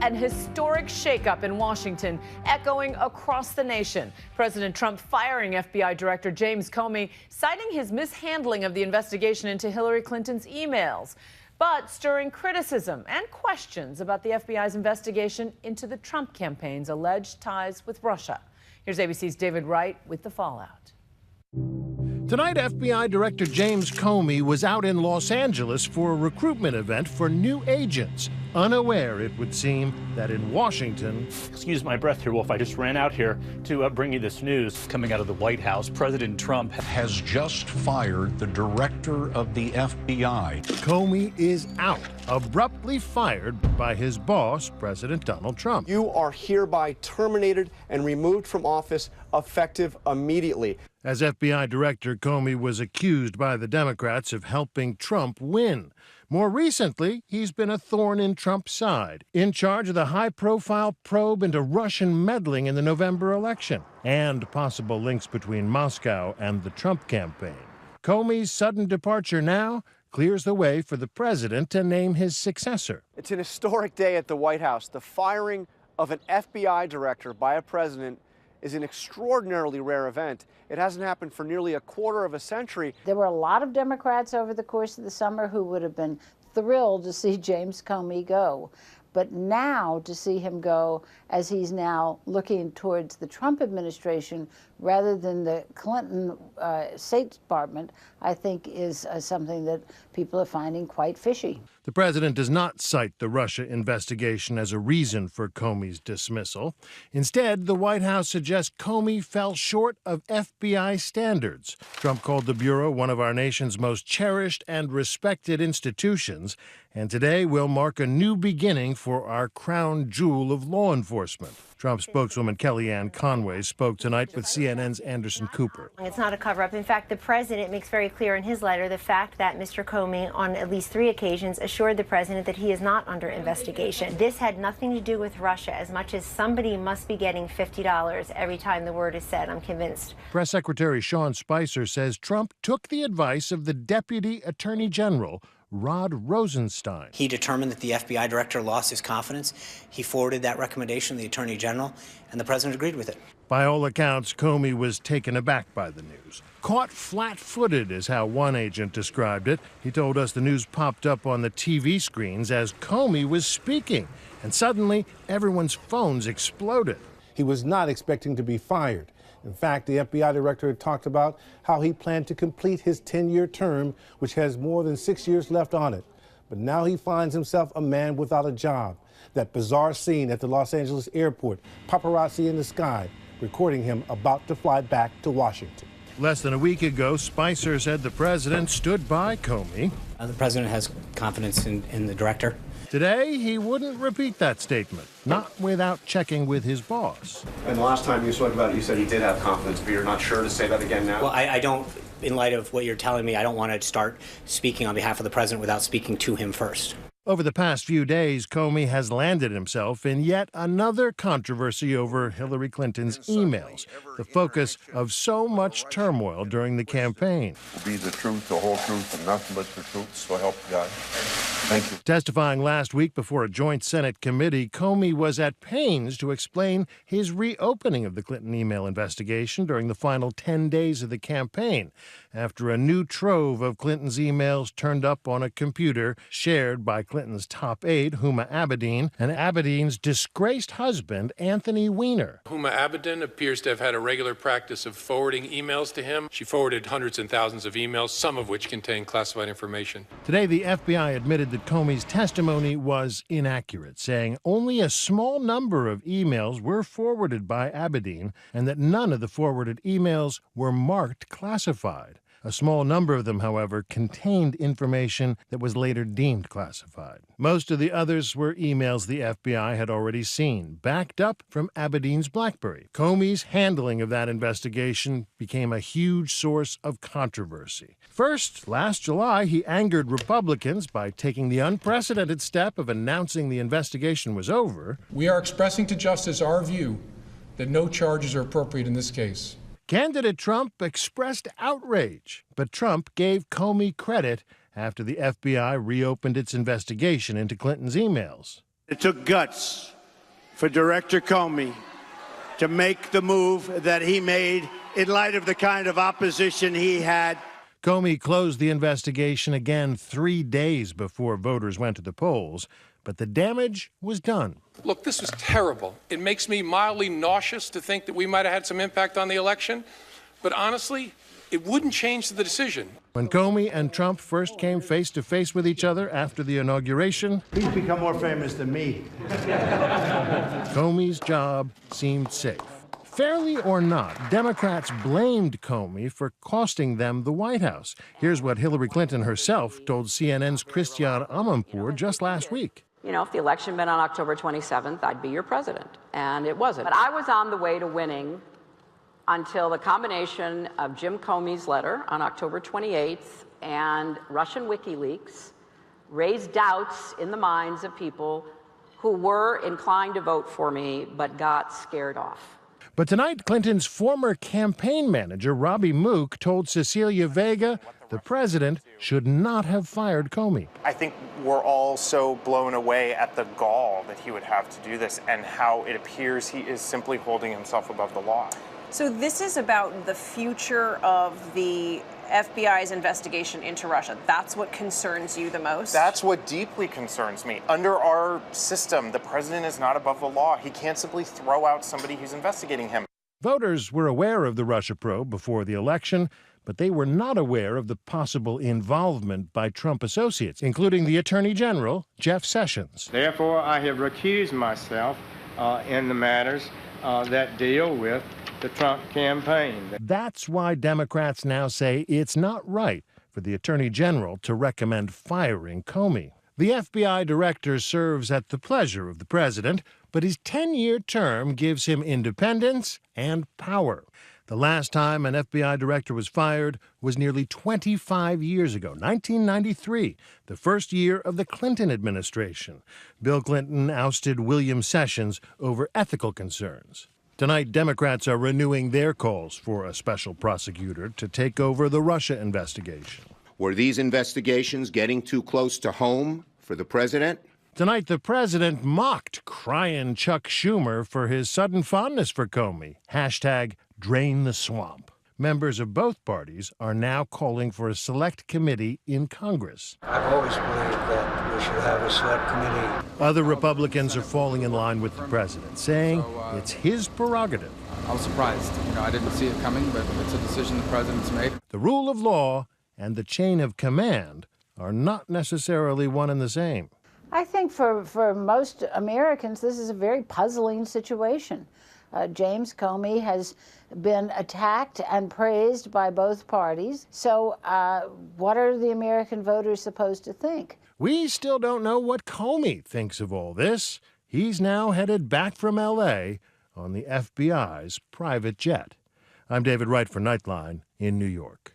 An historic shakeup in Washington, echoing across the nation. President Trump firing FBI Director James Comey, citing his mishandling of the investigation into Hillary Clinton's emails, but stirring criticism and questions about the FBI's investigation into the Trump campaign's alleged ties with Russia. Here's ABC's David Wright with the fallout. Tonight, FBI Director James Comey was out in Los Angeles for a recruitment event for new agents, unaware, it would seem, that in Washington... Excuse my breath here, Wolf. I just ran out here to bring you this news. Coming out of the White House, President Trump has just fired the director of the FBI. Comey is out, abruptly fired by his boss, President Donald Trump. You are hereby terminated and removed from office effective immediately. As FBI Director, Comey was accused by the Democrats of helping Trump win. More recently, he's been a thorn in Trump's side, in charge of the high-profile probe into Russian meddling in the November election and possible links between Moscow and the Trump campaign. Comey's sudden departure now clears the way for the president to name his successor. It's an historic day at the White House. The firing of an FBI director by a president is an extraordinarily rare event. It hasn't happened for nearly a quarter of a century. There were a lot of Democrats over the course of the summer who would have been thrilled to see James Comey go. But now to see him go as he's now looking towards the Trump administration rather than the Clinton State Department, I think is something that people are finding quite fishy. The president does not cite the Russia investigation as a reason for Comey's dismissal. Instead, the White House suggests Comey fell short of FBI standards. Trump called the Bureau one of our nation's most cherished and respected institutions, and today will mark a new beginning for our crown jewel of law enforcement. Trump spokeswoman Kellyanne Conway spoke tonight with CNN's Anderson Cooper. It's not a cover-up. In fact, the president makes very clear in his letter the fact that Mr. Comey, on at least 3 occasions, assured the president that he is not under investigation. This had nothing to do with Russia, as much as somebody must be getting $50 every time the word is said, I'm convinced. Press Secretary Sean Spicer says Trump took the advice of the Deputy Attorney General, Rod Rosenstein. He determined that the FBI director lost his confidence. He forwarded that recommendation to the Attorney General, and the president agreed with it. By all accounts, Comey was taken aback by the news. Caught flat-footed is how one agent described it. He told us the news popped up on the TV screens as Comey was speaking, and suddenly everyone's phones exploded. He was not expecting to be fired. In fact, the FBI director had talked about how he planned to complete his 10-year term, which has more than 6 years left on it. But now he finds himself a man without a job. That bizarre scene at the Los Angeles airport, paparazzi in the sky, recording him about to fly back to Washington. Less than a week ago, Spicer said the president stood by Comey. The president has confidence in the director. Today, he wouldn't repeat that statement, not without checking with his boss. And the last time you spoke about it, you said he did have confidence, but you're not sure to say that again now? Well, I don't, in light of what you're telling me, I don't want to start speaking on behalf of the president without speaking to him first. Over the past few days, Comey has landed himself in yet another controversy over Hillary Clinton's emails, the focus of so much turmoil during the campaign. Be the truth, the whole truth, and nothing but the truth, so help God. Thank you. Testifying last week before a joint Senate committee, Comey was at pains to explain his reopening of the Clinton email investigation during the final 10 days of the campaign, after a new trove of Clinton's emails turned up on a computer shared by Clinton's top aide, Huma Abedin, and Abedin's disgraced husband, Anthony Weiner. Huma Abedin appears to have had a regular practice of forwarding emails to him. She forwarded hundreds and thousands of emails, some of which contain classified information. Today, the FBI admitted that Comey's testimony was inaccurate, saying only a small number of emails were forwarded by Abedin and that none of the forwarded emails were marked classified. A small number of them, however, contained information that was later deemed classified. Most of the others were emails the FBI had already seen, backed up from Abedin's BlackBerry. Comey's handling of that investigation became a huge source of controversy. First, last July, he angered Republicans by taking the unprecedented step of announcing the investigation was over. We are expressing to justice our view that no charges are appropriate in this case. Candidate Trump expressed outrage, but Trump gave Comey credit after the FBI reopened its investigation into Clinton's emails. It took guts for Director Comey to make the move that he made in light of the kind of opposition he had. Comey closed the investigation again 3 days before voters went to the polls, but the damage was done. Look, this was terrible. It makes me mildly nauseous to think that we might have had some impact on the election, but honestly, it wouldn't change the decision. When Comey and Trump first came face to face with each other after the inauguration, He's become more famous than me. Comey's job seemed safe. Fairly or not, Democrats blamed Comey for costing them the White House. Here's what Hillary Clinton herself told CNN's Christiane Amanpour just last week. You know, if the election had been on October 27th, I'd be your president. And it wasn't. But I was on the way to winning until the combination of Jim Comey's letter on October 28th and Russian WikiLeaks raised doubts in the minds of people who were inclined to vote for me but got scared off. But tonight, Clinton's former campaign manager, Robbie Mook, told Cecilia Vega the president should not have fired Comey. I think we're all so blown away at the gall that he would have to do this and how it appears he is simply holding himself above the law. So this is about the future of the FBI's investigation into Russia. That's what concerns you the most? That's what deeply concerns me. Under our system, the president is not above the law. He can't simply throw out somebody who's investigating him. Voters were aware of the Russia probe before the election, but they were not aware of the possible involvement by Trump associates, including the Attorney General, Jeff Sessions. Therefore, I have recused myself in the matters that deal with the Trump campaign. That's why Democrats now say it's not right for the Attorney General to recommend firing Comey. The FBI director serves at the pleasure of the president, but his 10-year term gives him independence and power. The last time an FBI director was fired was nearly 25 years ago, 1993, the first year of the Clinton administration. Bill Clinton ousted William Sessions over ethical concerns. Tonight, Democrats are renewing their calls for a special prosecutor to take over the Russia investigation. Were these investigations getting too close to home for the president? Tonight, the president mocked crying Chuck Schumer for his sudden fondness for Comey. Hashtag drain the swamp. Members of both parties are now calling for a select committee in Congress. I've always believed that we should have a select committee. Other Republicans are falling in line with the president, saying it's his prerogative. I was surprised. I didn't see it coming, but it's a decision the president's made. The rule of law and the chain of command are not necessarily one and the same. I think for most Americans, this is a very puzzling situation. James Comey has been attacked and praised by both parties. So what are the American voters supposed to think? We still don't know what Comey thinks of all this. He's now headed back from L.A. on the FBI's private jet. I'm David Wright for Nightline in New York.